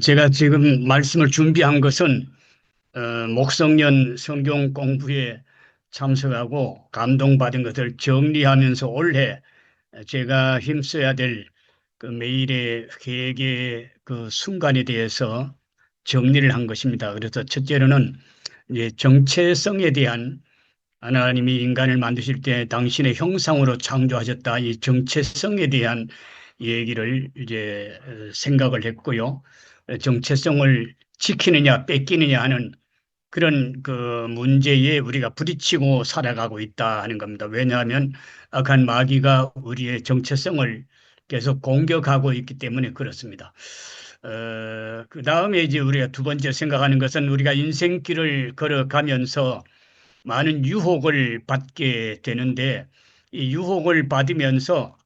제가 지금 말씀을 준비한 것은 목성년 성경 공부에 참석하고 감동받은 것을 정리하면서 올해 제가 힘써야 될 그 매일의 회개 그 순간에 대해서 정리를 한 것입니다. 그래서 첫째로는 이제 정체성에 대한, 하나님이 인간을 만드실 때 당신의 형상으로 창조하셨다, 이 정체성에 대한 얘기를 이제 생각을 했고요. 정체성을 지키느냐 뺏기느냐 하는 그런 그 문제에 우리가 부딪히고 살아가고 있다 하는 겁니다. 왜냐하면 악한 마귀가 우리의 정체성을 계속 공격하고 있기 때문에 그렇습니다. 그 다음에 이제 우리가 두 번째 생각하는 것은, 우리가 인생길을 걸어가면서 많은 유혹을 받게 되는데, 이 유혹을 받으면서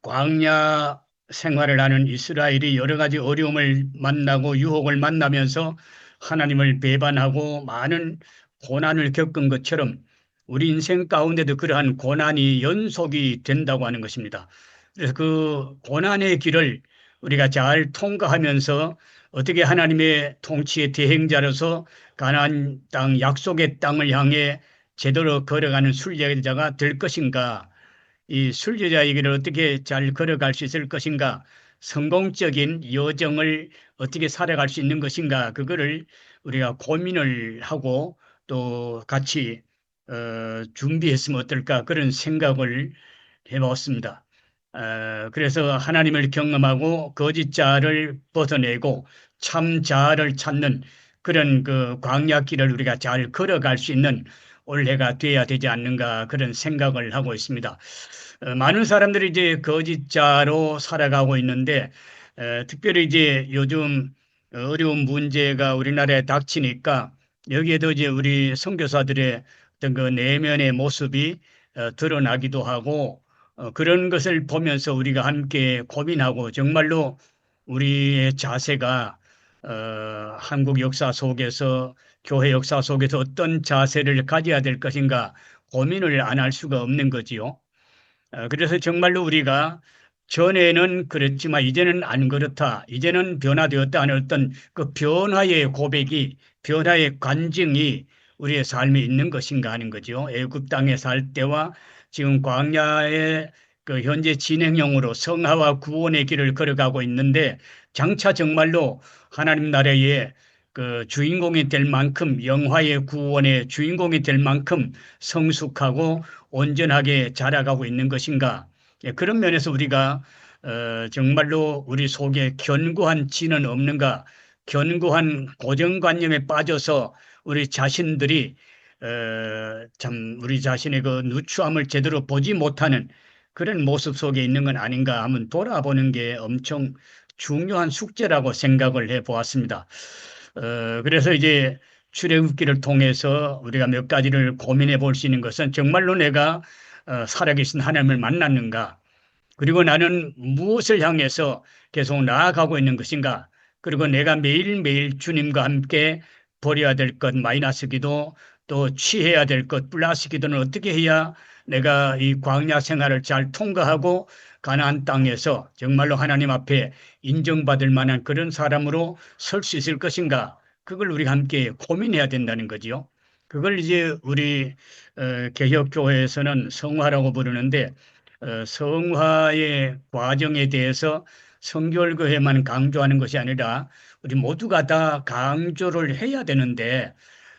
광야 생활을 하는 이스라엘이 여러 가지 어려움을 만나고 유혹을 만나면서 하나님을 배반하고 많은 고난을 겪은 것처럼 우리 인생 가운데도 그러한 고난이 연속이 된다고 하는 것입니다. 그래서 그 고난의 길을 우리가 잘 통과하면서 어떻게 하나님의 통치의 대행자로서 가나안 땅, 약속의 땅을 향해 제대로 걸어가는 순례자가 될 것인가, 이 순례자의 길을 어떻게 잘 걸어갈 수 있을 것인가, 성공적인 여정을 어떻게 살아갈 수 있는 것인가, 그거를 우리가 고민을 하고 또 같이 준비했으면 어떨까, 그런 생각을 해봤습니다. 그래서 하나님을 경험하고 거짓 자를 벗어내고 참 자를 찾는 그런 그 광야길을 우리가 잘 걸어갈 수 있는 올해가 돼야 되지 않는가, 그런 생각을 하고 있습니다. 많은 사람들이 이제 거짓자로 살아가고 있는데, 특별히 이제 요즘 어려운 문제가 우리나라에 닥치니까 여기에도 이제 우리 선교사들의 어떤 그 내면의 모습이 드러나기도 하고, 그런 것을 보면서 우리가 함께 고민하고, 정말로 우리의 자세가 한국 역사 속에서, 교회 역사 속에서 어떤 자세를 가져야 될 것인가 고민을 안 할 수가 없는 거지요. 그래서 정말로 우리가 전에는 그랬지만 이제는 안 그렇다, 이제는 변화되었다 하는 어떤 그 변화의 고백이, 변화의 관증이 우리의 삶에 있는 것인가 하는 거죠. 애굽 땅에 살 때와 지금 광야의 그 현재 진행형으로 성화와 구원의 길을 걸어가고 있는데, 장차 정말로 하나님 나라의 그 주인공이 될 만큼, 영화의 구원의 주인공이 될 만큼 성숙하고 온전하게 자라가고 있는 것인가. 예, 그런 면에서 우리가 정말로 우리 속에 견고한 진은 없는가, 견고한 고정관념에 빠져서 우리 자신들이 참 우리 자신의 그 누추함을 제대로 보지 못하는 그런 모습 속에 있는 건 아닌가 하면 돌아보는 게 엄청 중요한 숙제라고 생각을 해 보았습니다. 그래서 이제 출애굽기를 통해서 우리가 몇 가지를 고민해 볼 수 있는 것은, 정말로 내가 살아계신 하나님을 만났는가? 그리고 나는 무엇을 향해서 계속 나아가고 있는 것인가? 그리고 내가 매일매일 주님과 함께 버려야 될 것 마이너스 기도, 또 취해야 될 것 플러스 기도는 어떻게 해야 내가 이 광야 생활을 잘 통과하고 가나안 땅에서 정말로 하나님 앞에 인정받을 만한 그런 사람으로 설 수 있을 것인가? 그걸 우리가 함께 고민해야 된다는 거지요. 그걸 이제 우리 개혁교회에서는 성화라고 부르는데, 성화의 과정에 대해서 성결교회만 강조하는 것이 아니라 우리 모두가 다 강조를 해야 되는데,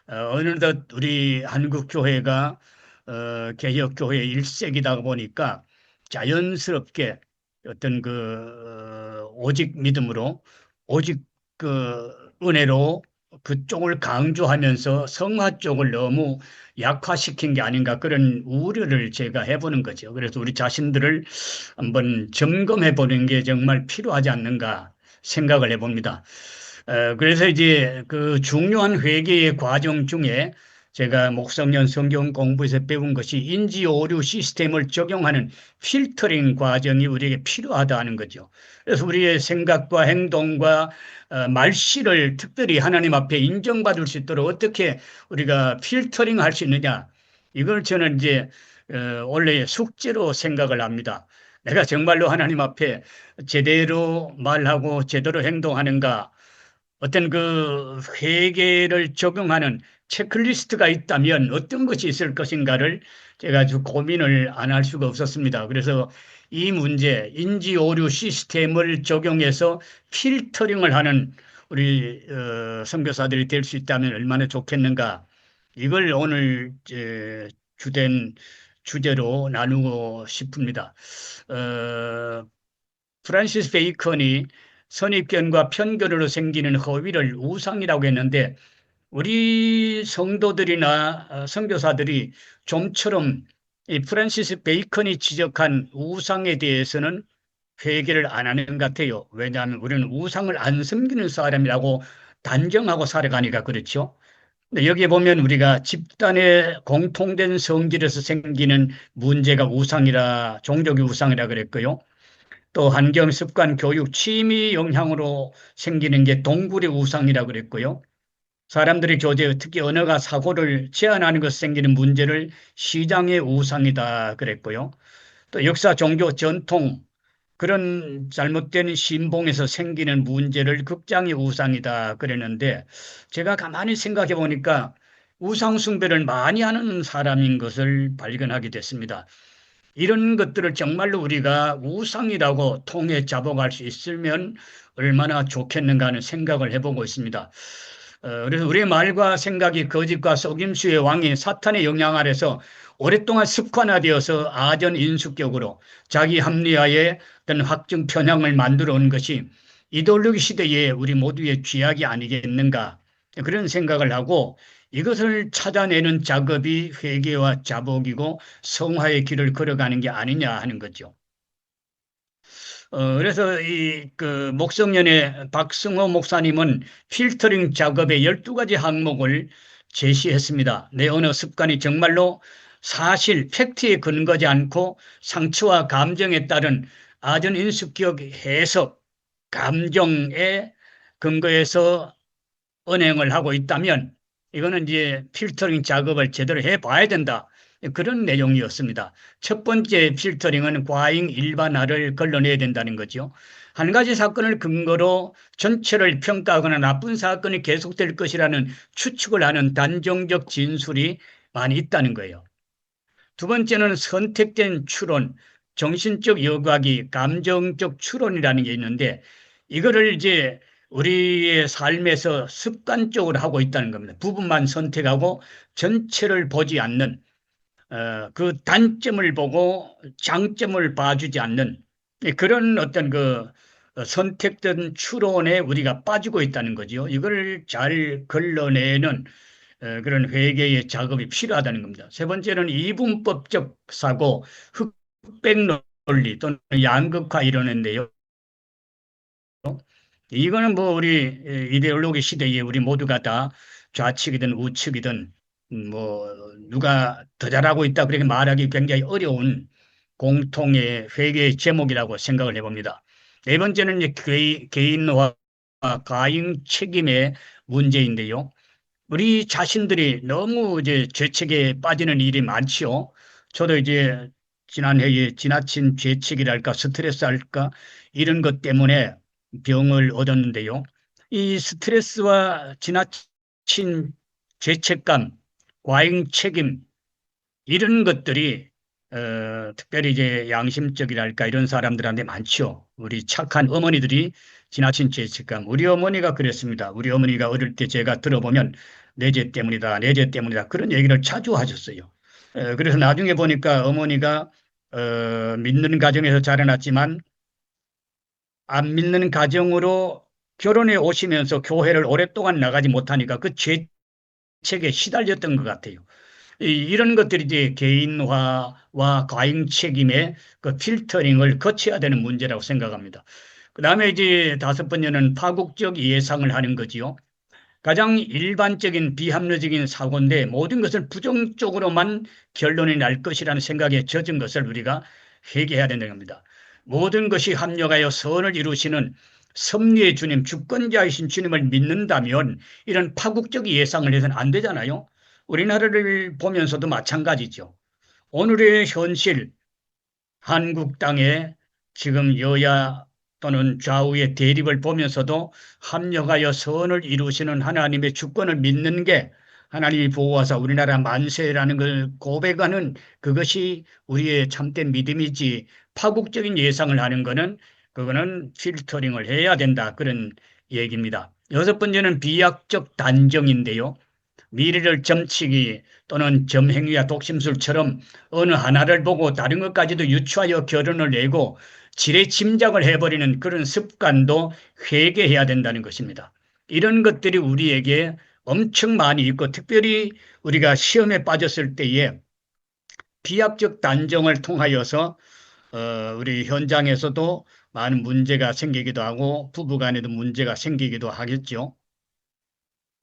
어느덧 우리 한국교회가 개혁교회 1세기다 보니까 자연스럽게 어떤 그 오직 믿음으로, 오직 그 은혜로 그쪽을 강조하면서 성화 쪽을 너무 약화시킨 게 아닌가, 그런 우려를 제가 해보는 거죠. 그래서 우리 자신들을 한번 점검해 보는 게 정말 필요하지 않는가 생각을 해봅니다. 그래서 이제 그 중요한 회개의 과정 중에 제가 목성년 성경 공부에서 배운 것이, 인지 오류 시스템을 적용하는 필터링 과정이 우리에게 필요하다는 거죠. 그래서 우리의 생각과 행동과 말씨를 특별히 하나님 앞에 인정받을 수 있도록 어떻게 우리가 필터링 할 수 있느냐. 이걸 저는 이제 원래 숙제로 생각을 합니다. 내가 정말로 하나님 앞에 제대로 말하고 제대로 행동하는가, 어떤 그 회계를 적용하는 체크리스트가 있다면 어떤 것이 있을 것인가를 제가 아주 고민을 안 할 수가 없었습니다. 그래서 이 문제, 인지 오류 시스템을 적용해서 필터링을 하는 우리 선교사들이 될 수 있다면 얼마나 좋겠는가. 이걸 오늘 주된 주제로 나누고 싶습니다. 어, 프란시스 베이컨이 선입견과 편견으로 생기는 허위를 우상이라고 했는데 우리 성도들이나 선교사들이 좀처럼 이 프란시스 베이컨이 지적한 우상에 대해서는 회개를 안 하는 것 같아요. 왜냐하면 우리는 우상을 안 섬기는 사람이라고 단정하고 살아가니까 그렇죠. 근데 여기에 보면 우리가 집단의 공통된 성질에서 생기는 문제가 우상이라, 종족이 우상이라 그랬고요. 또 환경, 습관, 교육, 취미 영향으로 생기는 게 동굴의 우상이라 그랬고요. 사람들이 교제, 특히 언어가 사고를 제한하는 것에 생기는 문제를 시장의 우상이다 그랬고요. 또 역사, 종교, 전통, 그런 잘못된 신봉에서 생기는 문제를 극장의 우상이다 그랬는데 제가 가만히 생각해 보니까 우상 숭배를 많이 하는 사람인 것을 발견하게 됐습니다. 이런 것들을 정말로 우리가 우상이라고 통해 잡아갈 수 있으면 얼마나 좋겠는가 하는 생각을 해보고 있습니다. 그래서 우리의 말과 생각이 거짓과 속임수의 왕인 사탄의 영향 아래서 오랫동안 습관화되어서 아전 인수격으로 자기 합리화의 어떤 확증 편향을 만들어 온 것이 이데올로기 시대에 우리 모두의 쥐약이 아니겠는가 그런 생각을 하고 이것을 찾아내는 작업이 회개와 자복이고 성화의 길을 걸어가는 게 아니냐 하는 거죠. 그래서 그 목성년의 박승호 목사님은 필터링 작업의 12가지 항목을 제시했습니다. 내 언어 습관이 정말로 사실, 팩트에 근거하지 않고 상처와 감정에 따른 아전 인수기억 해석, 감정에 근거해서 언행을 하고 있다면 이거는 이제 필터링 작업을 제대로 해 봐야 된다. 그런 내용이었습니다. 첫 번째 필터링은 과잉 일반화를 걸러내야 된다는 거죠. 한 가지 사건을 근거로 전체를 평가하거나 나쁜 사건이 계속될 것이라는 추측을 하는 단정적 진술이 많이 있다는 거예요. 두 번째는 선택된 추론, 정신적 여과기, 감정적 추론이라는 게 있는데 이거를 이제 우리의 삶에서 습관적으로 하고 있다는 겁니다. 부분만 선택하고 전체를 보지 않는 그 단점을 보고 장점을 봐주지 않는 그런 어떤 그 선택된 추론에 우리가 빠지고 있다는 거죠. 이걸 잘 걸러내는 그런 회계의 작업이 필요하다는 겁니다. 세 번째는 이분법적 사고, 흑백 논리 또는 양극화 이론인데요. 이거는 뭐 우리 이데올로기 시대에 우리 모두가 다 좌측이든 우측이든 뭐 누가 더 잘하고 있다 그렇게 말하기 굉장히 어려운 공통의 회계의 제목이라고 생각을 해봅니다. 네 번째는 이제 개인화 가잉 책임의 문제인데요. 우리 자신들이 너무 이제 죄책에 빠지는 일이 많지요. 저도 이제 지난해에 지나친 죄책이랄까 스트레스랄까 이런 것 때문에 병을 얻었는데요. 이 스트레스와 지나친 죄책감, 과잉 책임 이런 것들이 특별히 이제 양심적이랄까 이런 사람들한테 많죠. 우리 착한 어머니들이 지나친 죄책감. 우리 어머니가 그랬습니다. 우리 어머니가 어릴 때 제가 들어보면 내 죄 때문이다, 내 죄 때문이다 그런 얘기를 자주 하셨어요. 그래서 나중에 보니까 어머니가 믿는 가정에서 자라났지만 안 믿는 가정으로 결혼해 오시면서 교회를 오랫동안 나가지 못하니까 그 죄책에 시달렸던 것 같아요. 이런 것들이 이제 개인화와 과잉 책임의 그 필터링을 거쳐야 되는 문제라고 생각합니다. 그 다음에 이제 다섯 번째는 파국적 예상을 하는 거지요. 가장 일반적인 비합리적인 사고인데 모든 것을 부정적으로만 결론이 날 것이라는 생각에 젖은 것을 우리가 회개해야 된다는 겁니다. 모든 것이 합력하여 선을 이루시는 섭리의 주님, 주권자이신 주님을 믿는다면 이런 파국적 예상을 해서는 안 되잖아요. 우리나라를 보면서도 마찬가지죠. 오늘의 현실, 한국 땅에 지금 여야 또는 좌우의 대립을 보면서도 합력하여 선을 이루시는 하나님의 주권을 믿는 게 하나님이 보호하사 우리나라 만세라는 걸 고백하는 그것이 우리의 참된 믿음이지, 파국적인 예상을 하는 거는 그거는 필터링을 해야 된다, 그런 얘기입니다. 여섯 번째는 비약적 단정인데요. 미래를 점치기 또는 점행위와 독심술처럼 어느 하나를 보고 다른 것까지도 유추하여 결론을 내고 지레 짐작을 해버리는 그런 습관도 회개해야 된다는 것입니다. 이런 것들이 우리에게 엄청 많이 있고, 특별히 우리가 시험에 빠졌을 때에 비약적 단정을 통하여서 우리 현장에서도 많은 문제가 생기기도 하고 부부 간에도 문제가 생기기도 하겠죠.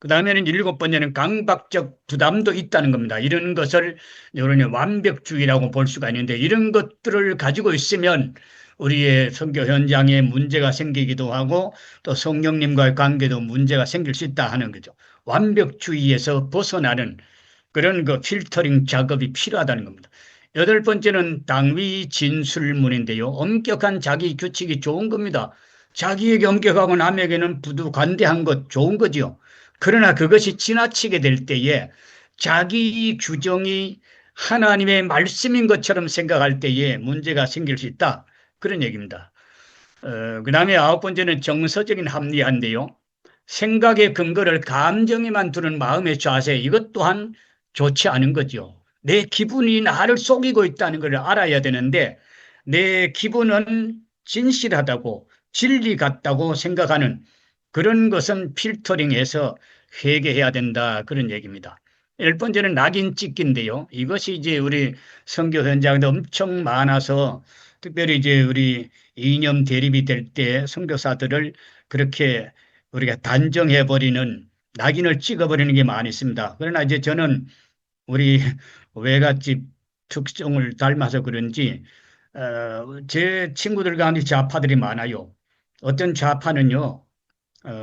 그 다음에는 일곱 번째는 강박적 부담도 있다는 겁니다. 이런 것을 여론의 완벽주의라고 볼 수가 있는데, 이런 것들을 가지고 있으면 우리의 선교 현장에 문제가 생기기도 하고 또 성령님과의 관계도 문제가 생길 수 있다 하는 거죠. 완벽주의에서 벗어나는 그런 그 필터링 작업이 필요하다는 겁니다. 여덟 번째는 당위 진술문인데요. 엄격한 자기 규칙이 좋은 겁니다. 자기에게 엄격하고 남에게는 부두관대한 것 좋은 거죠. 그러나 그것이 지나치게 될 때에 자기 규정이 하나님의 말씀인 것처럼 생각할 때에 문제가 생길 수 있다, 그런 얘기입니다. 그 다음에 아홉 번째는 정서적인 합리화인데요. 생각의 근거를 감정에만 두는 마음의 자세, 이것 또한 좋지 않은 거죠. 내 기분이 나를 속이고 있다는 걸 알아야 되는데, 내 기분은 진실하다고 진리 같다고 생각하는 그런 것은 필터링해서 회개해야 된다, 그런 얘기입니다. 열 번째는 낙인 찍기인데요. 이것이 이제 우리 선교 현장에 엄청 많아서, 특별히 이제 우리 이념 대립이 될 때 선교사들을 그렇게 우리가 단정해버리는, 낙인을 찍어버리는 게 많이 있습니다. 그러나 이제 저는 우리 외갓집 특성을 닮아서 그런지 제 친구들 가운데 좌파들이 많아요. 어떤 좌파는요,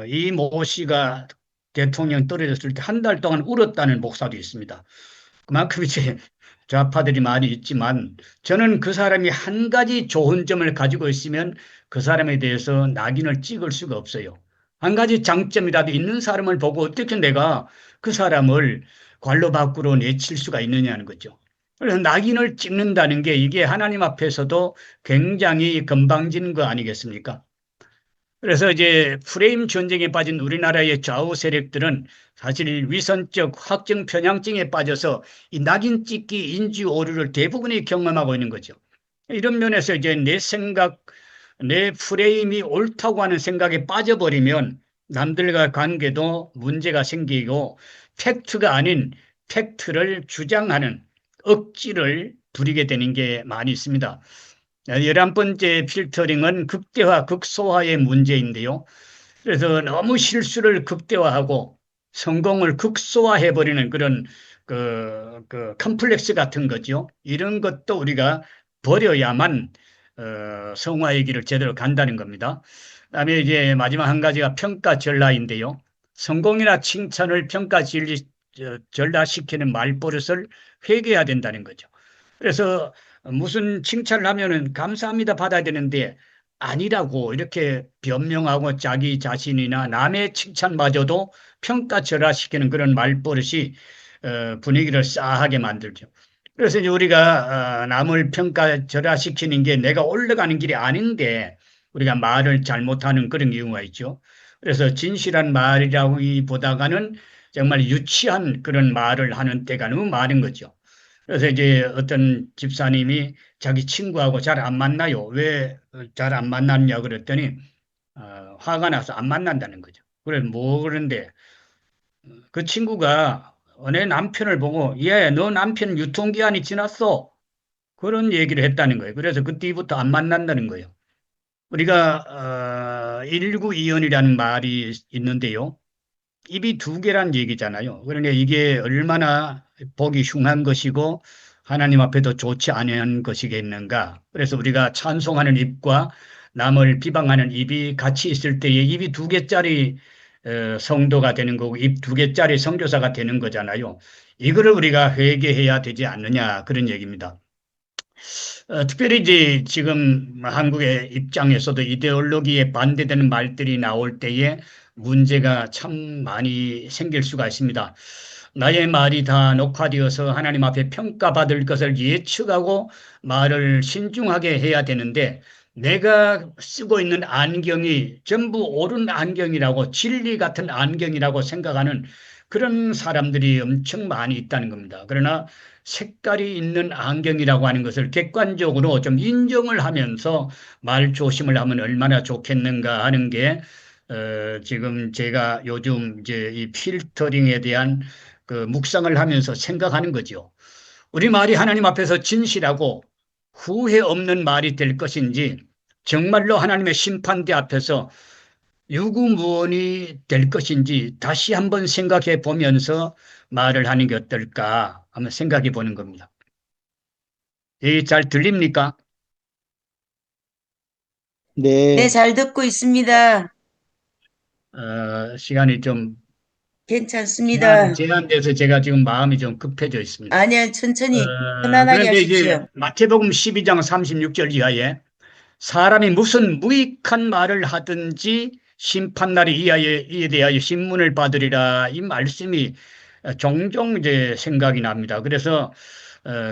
이 모 씨가 대통령 떨어졌을 때 한 달 동안 울었다는 목사도 있습니다. 그만큼 이제 좌파들이 많이 있지만, 저는 그 사람이 한 가지 좋은 점을 가지고 있으면 그 사람에 대해서 낙인을 찍을 수가 없어요. 한 가지 장점이라도 있는 사람을 보고 어떻게 내가 그 사람을 관로 밖으로 내칠 수가 있느냐는 거죠. 그래서 낙인을 찍는다는 게 이게 하나님 앞에서도 굉장히 건방진 거 아니겠습니까? 그래서 이제 프레임 전쟁에 빠진 우리나라의 좌우 세력들은 사실 위선적 확정 편향증에 빠져서 이 낙인 찍기 인지 오류를 대부분이 경험하고 있는 거죠. 이런 면에서 이제 내 생각, 내 프레임이 옳다고 하는 생각에 빠져버리면 남들과 관계도 문제가 생기고, 팩트가 아닌 팩트를 주장하는 억지를 부리게 되는 게 많이 있습니다. 11번째 필터링은 극대화, 극소화의 문제인데요. 그래서 너무 실수를 극대화하고 성공을 극소화해버리는 그런 컴플렉스 같은 거죠. 이런 것도 우리가 버려야만 성화의 길을 제대로 간다는 겁니다. 그다음에 이제 마지막 한 가지가 평가 전라인데요. 성공이나 칭찬을 전라시키는 말버릇을 회개해야 된다는 거죠. 그래서 무슨 칭찬을 하면은 감사합니다 받아야 되는데, 아니라고 이렇게 변명하고 자기 자신이나 남의 칭찬마저도 평가절하시키는 그런 말버릇이 분위기를 싸하게 만들죠. 그래서 이제 우리가 남을 평가절하시키는 게 내가 올라가는 길이 아닌데 우리가 말을 잘못하는 그런 경우가 있죠. 그래서 진실한 말이라기보다는 정말 유치한 그런 말을 하는 때가 너무 많은 거죠. 그래서 이제 어떤 집사님이 자기 친구하고 잘 안 만나요. 왜 잘 안 만났냐 그랬더니 화가 나서 안 만난다는 거죠. 그래 뭐 그런데 그 친구가 내 남편을 보고, 얘 너 남편 유통기한이 지났어, 그런 얘기를 했다는 거예요. 그래서 그 뒤부터 안 만난다는 거예요. 우리가 일구이연이라는 말이 있는데요. 입이 두 개란 얘기잖아요. 그러니까 이게 얼마나 보기 흉한 것이고 하나님 앞에도 좋지 않은 것이겠는가. 그래서 우리가 찬송하는 입과 남을 비방하는 입이 같이 있을 때에 입이 두 개짜리 성도가 되는 거고 입 두 개짜리 선교사가 되는 거잖아요. 이거를 우리가 회개해야 되지 않느냐 그런 얘기입니다. 특별히 이제 지금 한국의 입장에서도 이데올로기에 반대되는 말들이 나올 때에 문제가 참 많이 생길 수가 있습니다. 나의 말이 다 녹화되어서 하나님 앞에 평가받을 것을 예측하고 말을 신중하게 해야 되는데 내가 쓰고 있는 안경이 전부 옳은 안경이라고 진리 같은 안경이라고 생각하는 그런 사람들이 엄청 많이 있다는 겁니다. 그러나 색깔이 있는 안경이라고 하는 것을 객관적으로 좀 인정을 하면서 말 조심을 하면 얼마나 좋겠는가 하는 게 지금 제가 요즘 이제 이 필터링에 대한 그 묵상을 하면서 생각하는 거죠. 우리 말이 하나님 앞에서 진실하고 후회 없는 말이 될 것인지 정말로 하나님의 심판대 앞에서 유구무원이 될 것인지 다시 한번 생각해 보면서 말을 하는 게 어떨까 한번 생각해 보는 겁니다. 이 잘 들립니까? 네, 네, 잘 듣고 있습니다. 시간이 좀 괜찮습니다. 제한돼서 제가 지금 마음이 좀 급해져 있습니다. 아니요, 천천히 편안하게 그런데 이제 하십시오. 마태복음 12장 36절 이하에 사람이 무슨 무익한 말을 하든지 심판날에 이에 대하여 신문을 받으리라 이 말씀이 종종 이제 생각이 납니다. 그래서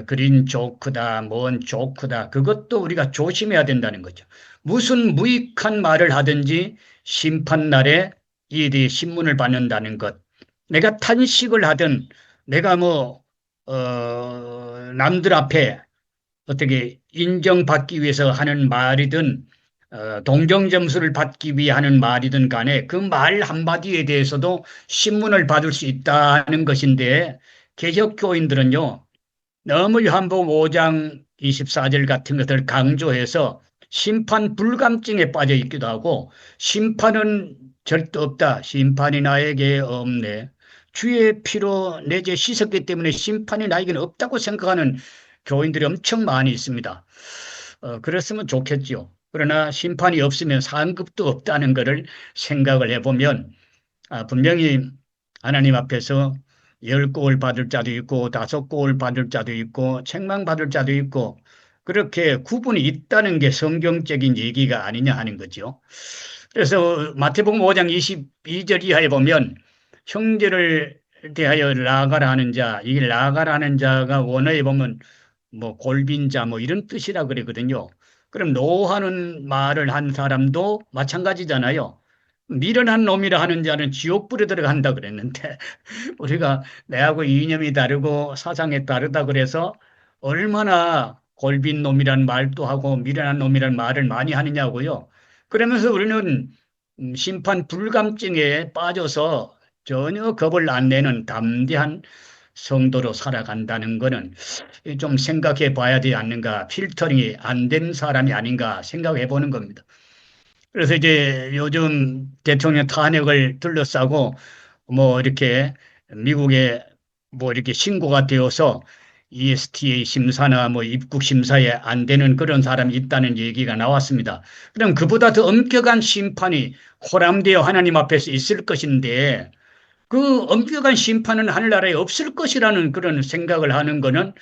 그린 조크다, 뭔 조크다 그것도 우리가 조심해야 된다는 거죠. 무슨 무익한 말을 하든지 심판날에 이에 대해 신문을 받는다는 것. 내가 탄식을 하든 내가 남들 앞에 어떻게 인정받기 위해서 하는 말이든 동정 점수를 받기 위해 하는 말이든 간에 그 말 한마디에 대해서도 신문을 받을 수 있다는 것인데 개혁교인들은요 너무 요한복음 5장 24절 같은 것을 강조해서 심판 불감증에 빠져 있기도 하고 심판은 절대 없다. 심판이 나에게 없네. 주의 피로 내 죄 씻었기 때문에 심판이 나에게는 없다고 생각하는 교인들이 엄청 많이 있습니다. 그랬으면 좋겠죠. 그러나 심판이 없으면 상급도 없다는 것을 생각을 해보면 분명히 하나님 앞에서 10골 받을 자도 있고 5골 받을 자도 있고 책망 받을 자도 있고 그렇게 구분이 있다는 게 성경적인 얘기가 아니냐 하는 거죠. 그래서 마태복음 5장 22절 이하에 보면 형제를 대하여 나아가라 하는 자, 이 나아가라 하는 자가 원어에 보면 뭐 골빈자 뭐 이런 뜻이라 그러거든요. 그럼 노하는 말을 한 사람도 마찬가지잖아요. 미련한 놈이라 하는 자는 지옥불에 들어간다 그랬는데 우리가 내하고 이념이 다르고 사상이 다르다 그래서 얼마나 골빈 놈이란 말도 하고 미련한 놈이란 말을 많이 하느냐고요. 그러면서 우리는 심판 불감증에 빠져서 전혀 겁을 안 내는 담대한 성도로 살아간다는 거는 좀 생각해 봐야 되지 않는가. 필터링이 안 된 사람이 아닌가 생각해 보는 겁니다. 그래서 이제 요즘 대통령 탄핵을 둘러싸고 뭐 이렇게 미국에 뭐 이렇게 신고가 되어서 ESTA 심사나 뭐 입국 심사에 안 되는 그런 사람이 있다는 얘기가 나왔습니다. 그럼 그보다 더 엄격한 심판이 호람되어 하나님 앞에서 있을 것인데 그 엄격한 심판은 하늘나라에 없을 것이라는 그런 생각을 하는 거는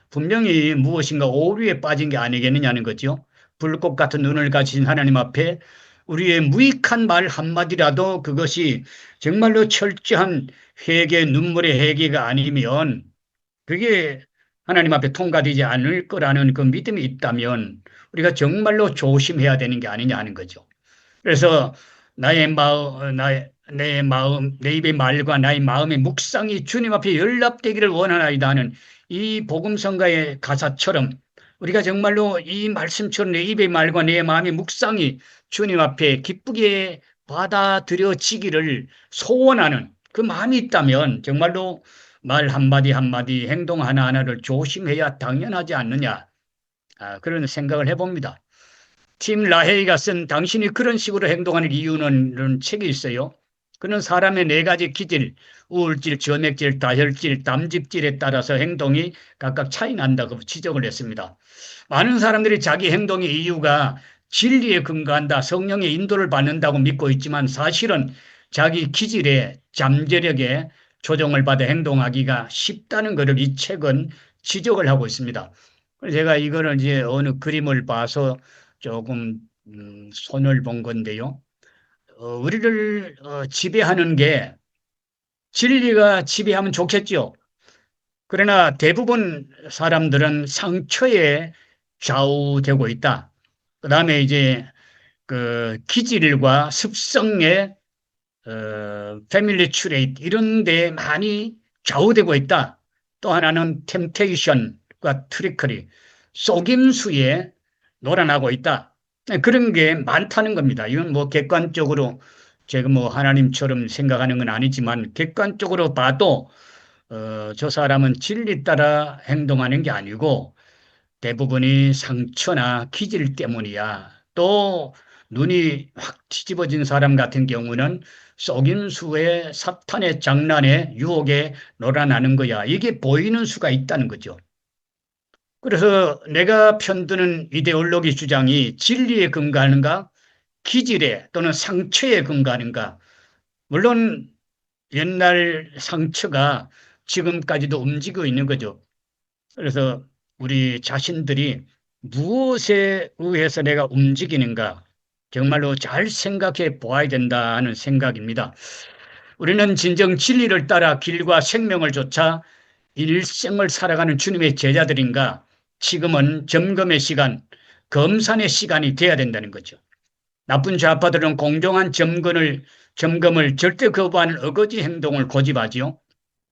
분명히 무엇인가 오류에 빠진 게 아니겠느냐는 거죠. 불꽃 같은 눈을 가진 하나님 앞에 우리의 무익한 말 한마디라도 그것이 정말로 철저한 회개, 눈물의 회개가 아니면 그게 하나님 앞에 통과되지 않을 거라는 그 믿음이 있다면 우리가 정말로 조심해야 되는 게 아니냐 하는 거죠. 그래서 내 마음, 내 입의 말과 나의 마음의 묵상이 주님 앞에 연락되기를 원하나이다 하는 이 복음성가의 가사처럼 우리가 정말로 이 말씀처럼 내 입의 말과 내 마음의 묵상이 주님 앞에 기쁘게 받아들여지기를 소원하는 그 마음이 있다면 정말로 말 한마디 한마디 행동 하나하나를 조심해야 당연하지 않느냐 그런 생각을 해봅니다. 팀 라헤이가 쓴 당신이 그런 식으로 행동하는 이유는 책이 있어요. 그는 사람의 네 가지 기질, 우울질, 점액질, 다혈질, 담즙질에 따라서 행동이 각각 차이 난다고 지적을 했습니다. 많은 사람들이 자기 행동의 이유가 진리에 근거한다, 성령의 인도를 받는다고 믿고 있지만 사실은 자기 기질에, 잠재력에 조정을 받아 행동하기가 쉽다는 것을 이 책은 지적을 하고 있습니다. 그래서 제가 이거를 이제 어느 그림을 봐서 조금 손을 본 건데요. 우리를 지배하는 게 진리가 지배하면 좋겠죠. 그러나 대부분 사람들은 상처에 좌우되고 있다. 그다음에 이제 그 기질과 습성의 패밀리 트레이트 이런 데 많이 좌우되고 있다. 또 하나는 템테이션과 트리커리, 속임수에 놀아나고 있다. 그런 게 많다는 겁니다. 이건 뭐 객관적으로 제가 뭐 하나님처럼 생각하는 건 아니지만 객관적으로 봐도 저 사람은 진리 따라 행동하는 게 아니고 대부분이 상처나 기질 때문이야. 또 눈이 확 뒤집어진 사람 같은 경우는 속임수의 사탄의 장난에 유혹에 놀아나는 거야. 이게 보이는 수가 있다는 거죠. 그래서 내가 편드는 이데올로기 주장이 진리에 근거하는가, 기질에 또는 상처에 근거하는가. 물론 옛날 상처가 지금까지도 움직이고 있는 거죠. 그래서 우리 자신들이 무엇에 의해서 내가 움직이는가 정말로 잘 생각해 보아야 된다 하는 생각입니다. 우리는 진정 진리를 따라 길과 생명을 좇아 일생을 살아가는 주님의 제자들인가? 지금은 점검의 시간, 검산의 시간이 돼야 된다는 거죠. 나쁜 좌파들은 공정한 점검을 절대 거부하는 어거지 행동을 고집하지요.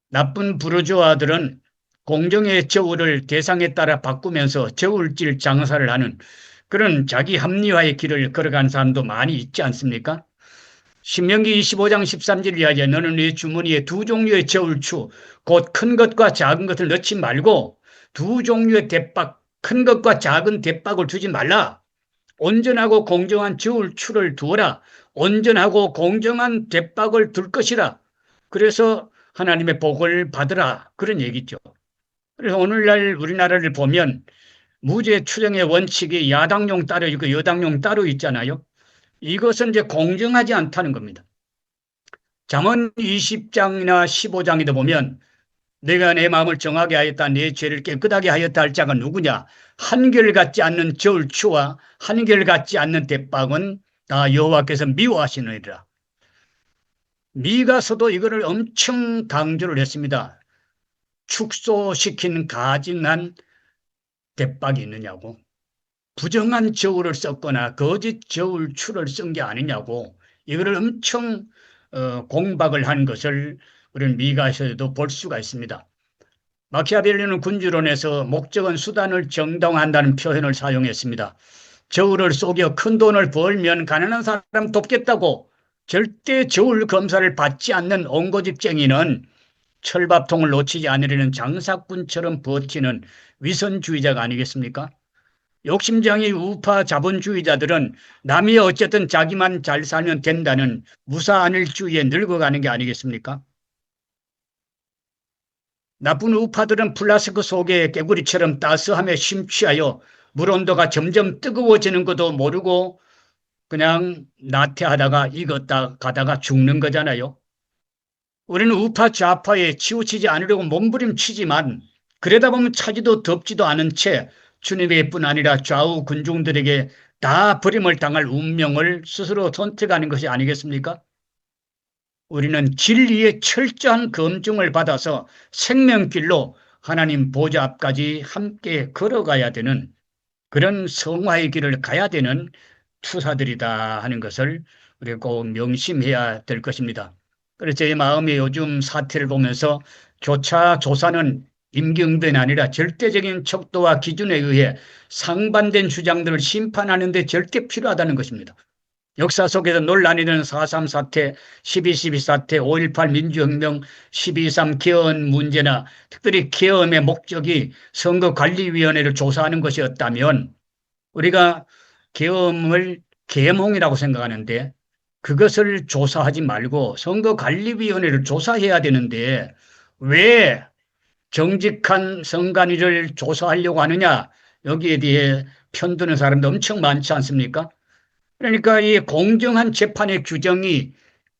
나쁜 부르주아들은 공정의 저울을 대상에 따라 바꾸면서 저울질 장사를 하는 그런 자기 합리화의 길을 걸어간 사람도 많이 있지 않습니까? 신명기 25장 13절 이하에 너는 네 주머니에 두 종류의 저울추 곧 큰 것과 작은 것을 넣지 말고 두 종류의 대박 큰 것과 작은 대박을 두지 말라. 온전하고 공정한 저울추를 두어라. 온전하고 공정한 대박을 둘 것이라. 그래서 하나님의 복을 받으라. 그런 얘기죠. 그래서 오늘날 우리나라를 보면 무죄 추정의 원칙이 야당용 따로 있고 여당용 따로 있잖아요. 이것은 이제 공정하지 않다는 겁니다. 잠언 20장이나 15장에도 보면 내가 내 마음을 정하게 하였다 내 죄를 깨끗하게 하였다 할 자가 누구냐. 한결같지 않는 저울추와 한결같지 않는 대박은 다 여호와께서 미워하시느니라. 미가서도 이거를 엄청 강조를 했습니다. 축소시킨 가증한 대박이 있느냐고. 부정한 저울을 썼거나 거짓 저울추를 쓴 게 아니냐고. 이거를 엄청 공박을 한 것을 우리는 미가서에도 볼 수가 있습니다. 마키아벨리는 군주론에서 목적은 수단을 정당화한다는 표현을 사용했습니다. 저울을 속여 큰 돈을 벌면 가난한 사람 돕겠다고 절대 저울 검사를 받지 않는 옹고집쟁이는 철밥통을 놓치지 않으려는 장사꾼처럼 버티는 위선주의자가 아니겠습니까? 욕심장이 우파 자본주의자들은 남이 어쨌든 자기만 잘 살면 된다는 무사안일주의에 늙어가는 게 아니겠습니까? 나쁜 우파들은 플라스크 속에 개구리처럼 따스함에 심취하여 물 온도가 점점 뜨거워지는 것도 모르고 그냥 나태하다가 익었다 가다가 죽는 거잖아요. 우리는 우파 좌파에 치우치지 않으려고 몸부림치지만 그러다 보면 차지도 덥지도 않은 채 주님의 뿐 아니라 좌우 군중들에게 다 버림을 당할 운명을 스스로 선택하는 것이 아니겠습니까? 우리는 진리의 철저한 검증을 받아서 생명길로 하나님 보좌 앞까지 함께 걸어가야 되는 그런 성화의 길을 가야 되는 투사들이다 하는 것을 우리가 꼭 명심해야 될 것입니다. 그래서 제 마음이 요즘 사태를 보면서 교차 조사는 임기응변이 아니라 절대적인 척도와 기준에 의해 상반된 주장들을 심판하는 데 절대 필요하다는 것입니다. 역사 속에서 논란이 되는 4.3 사태, 12.12 사태, 5.18 민주혁명, 12.3 개헌 문제나 특별히 개헌의 목적이 선거관리위원회를 조사하는 것이었다면 우리가 계엄을 계몽이라고 생각하는데 그것을 조사하지 말고 선거관리위원회를 조사해야 되는데 왜 정직한 선관위를 조사하려고 하느냐 여기에 대해 편드는 사람도 엄청 많지 않습니까? 그러니까 이 공정한 재판의 규정이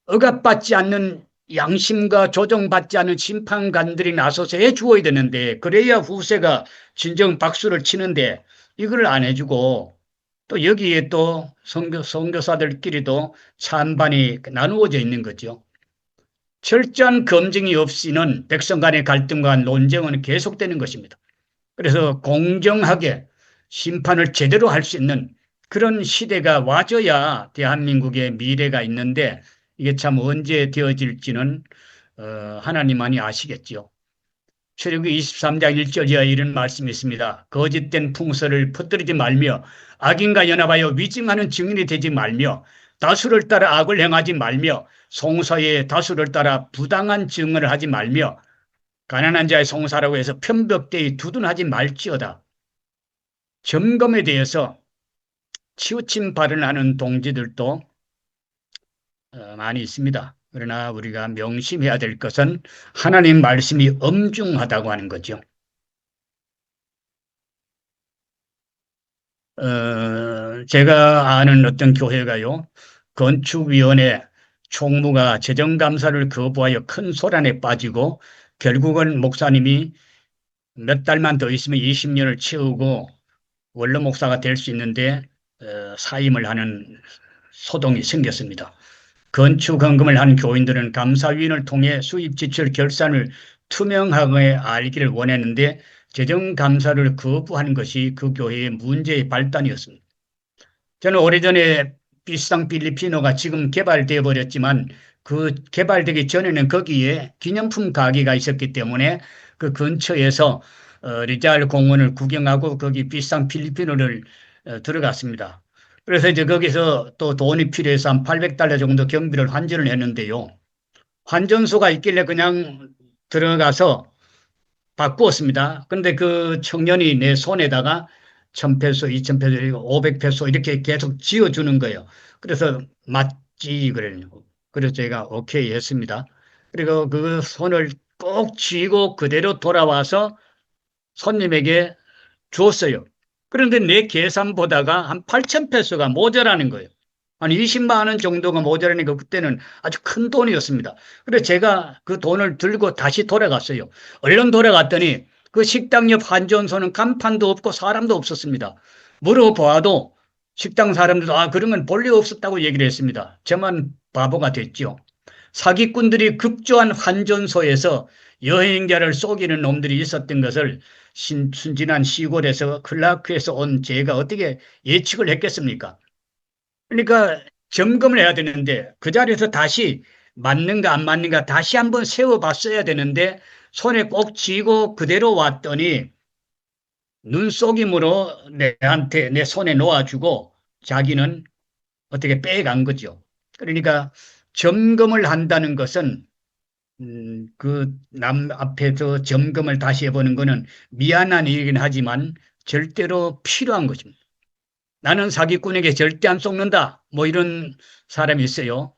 억압받지 않는 양심과 조정받지 않은 심판관들이 나서서 해주어야 되는데, 그래야 후세가 진정 박수를 치는데 이걸 안 해주고, 또 여기에 또 선교사들끼리도 찬반이 나누어져 있는 거죠. 철저한 검증이 없이는 백성 간의 갈등과 논쟁은 계속되는 것입니다. 그래서 공정하게 심판을 제대로 할 수 있는 그런 시대가 와줘야 대한민국의 미래가 있는데, 이게 참 언제 되어질지는 하나님만이 아시겠죠. 출애굽기 23장 1절 이하에 이런 말씀이 있습니다. 거짓된 풍설을 퍼뜨리지 말며 악인과 연합하여 위증하는 증인이 되지 말며 다수를 따라 악을 행하지 말며 송사의 다수를 따라 부당한 증언을 하지 말며 가난한 자의 송사라고 해서 편벽되이 두둔하지 말지어다. 점검에 대해서 치우침 발언을 하는 동지들도 많이 있습니다. 그러나 우리가 명심해야 될 것은 하나님 말씀이 엄중하다고 하는 거죠. 제가 아는 어떤 교회가요, 건축위원회 총무가 재정감사를 거부하여 큰 소란에 빠지고 결국은 목사님이 몇 달만 더 있으면 20년을 채우고 원로 목사가 될 수 있는데 사임을 하는 소동이 생겼습니다. 건축헌금을 하는 교인들은 감사위원을 통해 수입 지출 결산을 투명하게 알기를 원했는데 재정감사를 거부하는 것이 그 교회의 문제의 발단이었습니다. 저는 오래전에 비상 필리피노가 지금 개발되어 버렸지만 그 개발되기 전에는 거기에 기념품 가게가 있었기 때문에 그 근처에서 리잘 공원을 구경하고 거기 비상 필리피노를 들어갔습니다. 그래서 이제 거기서 또 돈이 필요해서 한 $800 정도 경비를 환전을 했는데요. 환전소가 있길래 그냥 들어가서 바꾸었습니다. 그런데 그 청년이 내 손에다가 1,000페소, 2,000페소, 500페소 이렇게 계속 지어주는 거예요. 그래서 맞지 그래요. 그래서 제가 오케이 했습니다. 그리고 그 손을 꼭 쥐고 그대로 돌아와서 손님에게 줬어요. 그런데 내 계산 보다가 한 8,000페소가 모자라는 거예요. 한 20만 원 정도가 모자라니까 그때는 아주 큰 돈이었습니다. 그래서 제가 그 돈을 들고 다시 돌아갔어요. 얼른 돌아갔더니 그 식당 옆 환전소는 간판도 없고 사람도 없었습니다. 물어보아도 식당 사람들도 그런 건 본래 없었다고 얘기를 했습니다. 저만 바보가 됐죠. 사기꾼들이 급조한 환전소에서 여행자를 속이는 놈들이 있었던 것을 순진한 시골에서 클라크에서 온 제가 어떻게 예측을 했겠습니까? 그러니까 점검을 해야 되는데 그 자리에서 다시 맞는가 안 맞는가 다시 한번 세워봤어야 되는데 손에 꼭 쥐고 그대로 왔더니 눈속임으로 내한테 내 손에 놓아주고 자기는 어떻게 빼간 거죠. 그러니까 점검을 한다는 것은 그 남 앞에서 점검을 다시 해보는 것은 미안한 일이긴 하지만 절대로 필요한 것입니다. 나는 사기꾼에게 절대 안 속는다. 뭐 이런 사람이 있어요.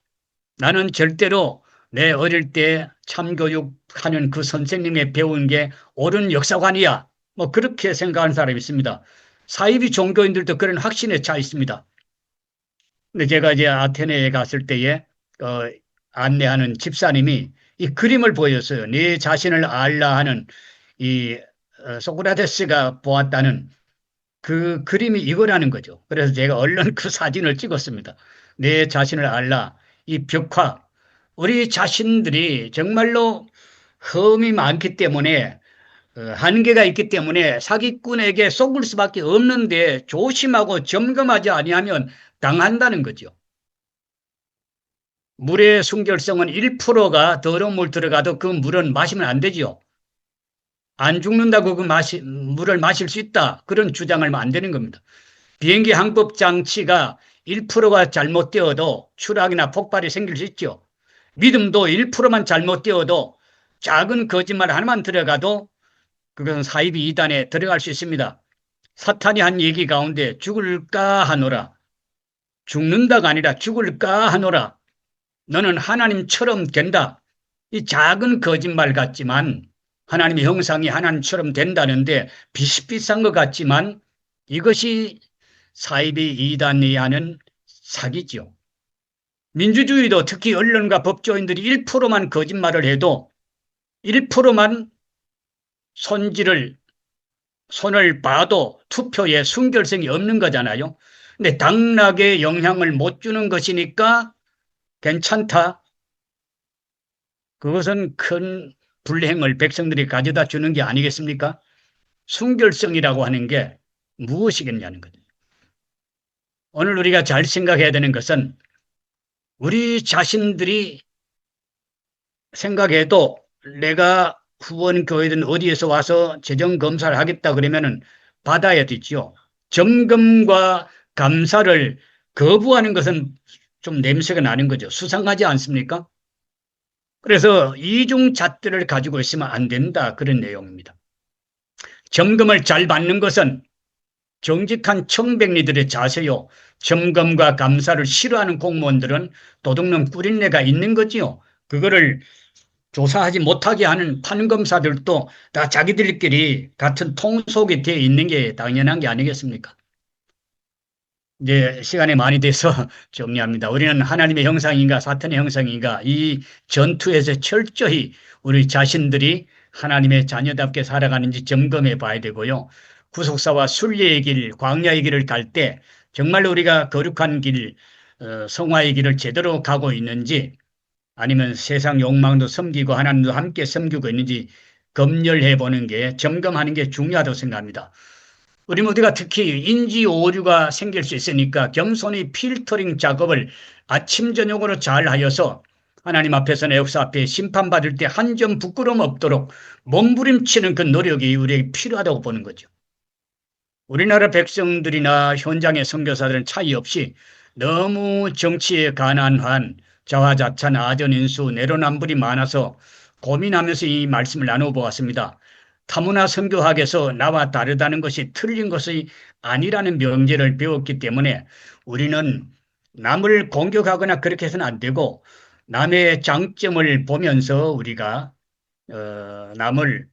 나는 절대로 내 어릴 때 참교육하는 그 선생님의 배운 게 옳은 역사관이야. 뭐 그렇게 생각하는 사람이 있습니다. 사이비 종교인들도 그런 확신에 차 있습니다. 근데 제가 이제 아테네에 갔을 때에 안내하는 집사님이 이 그림을 보였어요. 네 자신을 알라 하는 이 소크라테스가 보았다는 그 그림이 이거라는 거죠. 그래서 제가 얼른 그 사진을 찍었습니다. 내 자신을 알라. 이 벽화. 우리 자신들이 정말로 흠이 많기 때문에 한계가 있기 때문에 사기꾼에게 속을 수밖에 없는데 조심하고 점검하지 아니하면 당한다는 거죠. 물의 순결성은 1%가 더러운 물 들어가도 그 물은 마시면 안 되죠. 안 죽는다고 그 물을 마실 수 있다. 그런 주장을 하면 안 되는 겁니다. 비행기 항법 장치가 1%가 잘못되어도 추락이나 폭발이 생길 수 있죠. 믿음도 1%만 잘못되어도 작은 거짓말 하나만 들어가도 그것은 사이비 이단에 들어갈 수 있습니다. 사탄이 한 얘기 가운데 죽을까 하노라. 죽는다가 아니라 죽을까 하노라. 너는 하나님처럼 된다. 이 작은 거짓말 같지만 하나님의 형상이 하나님처럼 된다는데 비슷비슷한 것 같지만 이것이 사이비 이단이 하는 사기죠. 민주주의도 특히 언론과 법조인들이 1%만 거짓말을 해도 1%만 손을 봐도 투표에 순결성이 없는 거잖아요. 근데 당락에 영향을 못 주는 것이니까 괜찮다. 그것은 큰 불행을 백성들이 가져다 주는 게 아니겠습니까? 순결성이라고 하는 게 무엇이겠냐는 거죠. 오늘 우리가 잘 생각해야 되는 것은 우리 자신들이 생각해도 내가 후원교회든 어디에서 와서 재정검사를 하겠다 그러면은 받아야 되죠. 점검과 감사를 거부하는 것은 좀 냄새가 나는 거죠. 수상하지 않습니까? 그래서 이중 잣대를 가지고 있으면 안 된다. 그런 내용입니다. 점검을 잘 받는 것은 정직한 청백리들의 자세요. 점검과 감사를 싫어하는 공무원들은 도둑놈 꾸린내가 있는 거지요. 그거를 조사하지 못하게 하는 판검사들도 다 자기들끼리 같은 통 속에 되어 있는 게 당연한 게 아니겠습니까? 이제 시간이 많이 돼서 정리합니다. 우리는 하나님의 형상인가 사탄의 형상인가 이 전투에서 철저히 우리 자신들이 하나님의 자녀답게 살아가는지 점검해 봐야 되고요. 구속사와 순례의 길, 광야의 길을 갈 때 정말 우리가 거룩한 길, 성화의 길을 제대로 가고 있는지 아니면 세상 욕망도 섬기고 하나님도 함께 섬기고 있는지 검열해 보는 게 점검하는 게 중요하다고 생각합니다. 우리 모두가 특히 인지 오류가 생길 수 있으니까 겸손히 필터링 작업을 아침 저녁으로 잘 하여서 하나님 앞에서 내 역사 앞에 심판받을 때 한 점 부끄러움 없도록 몸부림치는 그 노력이 우리에게 필요하다고 보는 거죠. 우리나라 백성들이나 현장의 선교사들은 차이 없이 너무 정치에 가난한 자화자찬 아전인수 내로남불이 많아서 고민하면서 이 말씀을 나눠보았습니다. 타문화 선교학에서 나와 다르다는 것이 틀린 것이 아니라는 명제를 배웠기 때문에 우리는 남을 공격하거나 그렇게 해서는 안 되고 남의 장점을 보면서 우리가 남을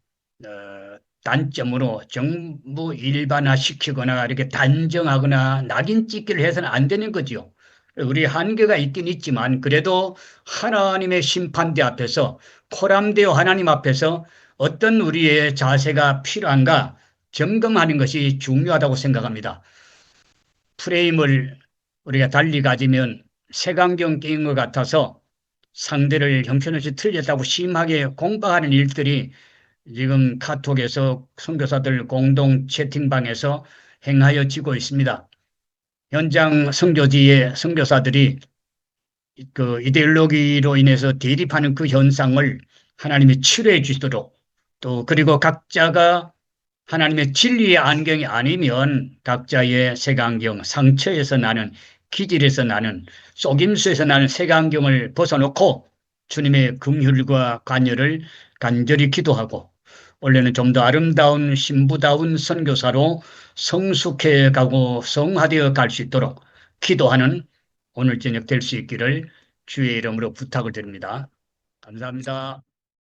단점으로 전부 일반화시키거나 이렇게 단정하거나 낙인 찍기를 해서는 안 되는 거죠. 우리 한계가 있긴 있지만 그래도 하나님의 심판대 앞에서 코람되어 하나님 앞에서 어떤 우리의 자세가 필요한가 점검하는 것이 중요하다고 생각합니다. 프레임을 우리가 달리 가지면 색안경 끼는 것 같아서 상대를 형편없이 틀렸다고 심하게 공박하는 일들이 지금 카톡에서 선교사들 공동 채팅방에서 행하여지고 있습니다. 현장 선교지의 선교사들이 그 이데올로기로 인해서 대립하는 그 현상을 하나님이 치료해 주시도록 또 그리고 각자가 하나님의 진리의 안경이 아니면 각자의 색안경, 상처에서 나는 기질에서 나는 속임수에서 나는 색안경을 벗어놓고 주님의 긍휼과 관여를 간절히 기도하고 원래는 좀 더 아름다운 신부다운 선교사로 성숙해 가고 성화되어 갈 수 있도록 기도하는 오늘 저녁 될 수 있기를 주의 이름으로 부탁을 드립니다. 감사합니다.